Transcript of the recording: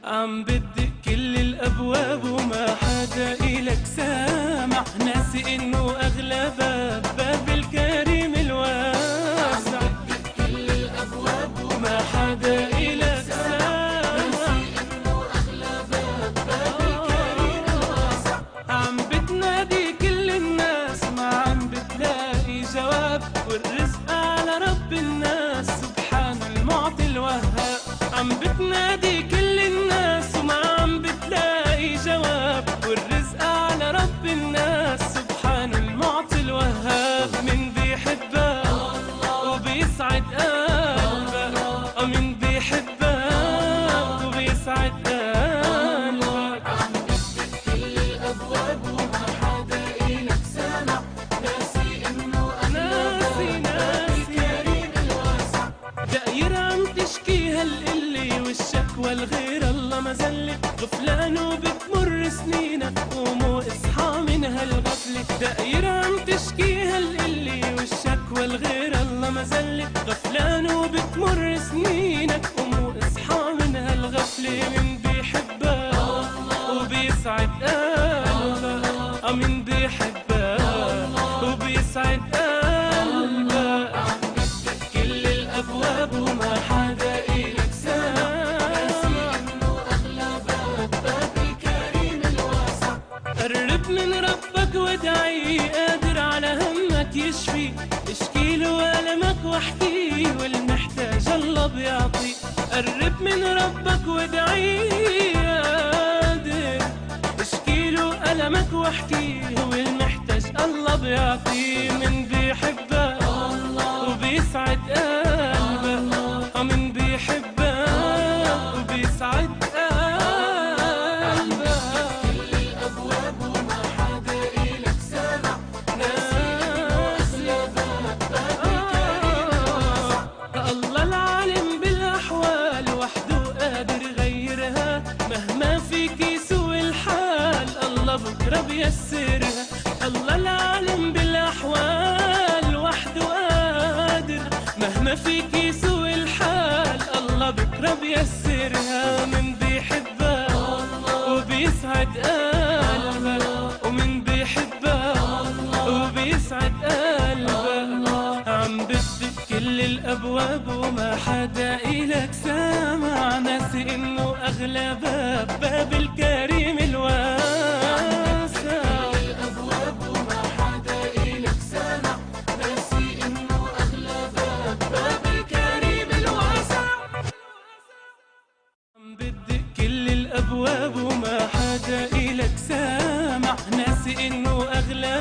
عم بدق كل الابواب وما حدا إلك سامع، ناسي انه اغلى باب الكريم الواسع. عم بدق كل الابواب وما حدا إلك سامع، ناسي انه اغلى باب الكريم الواسع. عم بتنادي كل الناس ما عم بتلاقي جواب، والرزق على رب الناس سبحان المعطي الوهاب. عم بتنادي كل الناس وما عم بتلاقي جواب، والرزق على رب الناس سبحان المعطي الوهاب. من بيحبك وبيسعد قلبك، من بيحبك وبيسعد قلبك. عم بدق كل الابواب وما حدا إلك سامع، ناسي انه الكريم الواسع. دايرة عم تشكي هالقلة والشكوى الغير الله مزلة، غفلان وبتمر سنينك قوموا اصحى من هالغفلة. دايرة عم تشكي هالقلة والشكوى الغير الله مزلة، غفلان وبتمر سنينك قوموا اصحى من هالغفلة. من بيحبك وبيسعد قلبك، من بيحبك وبيسعد قلبك. عم بدق كل الابواب وما حدا إلك سامع، ناسي انه اغلى باب الكريم الواسع. قرب من ربك وادعي، قادر على همك يشفي، اشكيله ألمك واحكيه والمحتاج الله بيعطي. قرب من ربك وادعي، قادر اشكيله ألمك واحكيه والمحتاج الله بيعطي. من بيحبك وبيسعد قلبك، من بيحبك وبيسعد قلبك. كل الابواب وما حدا إلك سامع، ناسي انه اغلى باب الكريم الواسع. الله العالم بالاحوال وحده قادر يغيرها، مهما فيك يسوء الحال الله بكره بيسرها. الله العالم بالاحوال وحده قادر، مهما فيك يسوء الحال الله بكره بيسرها. من بيحبك وبيسعد قلبك، ومن بيحبك وبيسعد قلبك. عم بدق كل الابواب وما حدا إلك سامع، ناسي انه اغلى باب الكريم الواسع. الابواب وما حدا إلك سامع، ناسي انه اغلى باب الكريم الواسع. عم بدق كل الابواب وما حدا إلك سامع، ناسي انه اغلى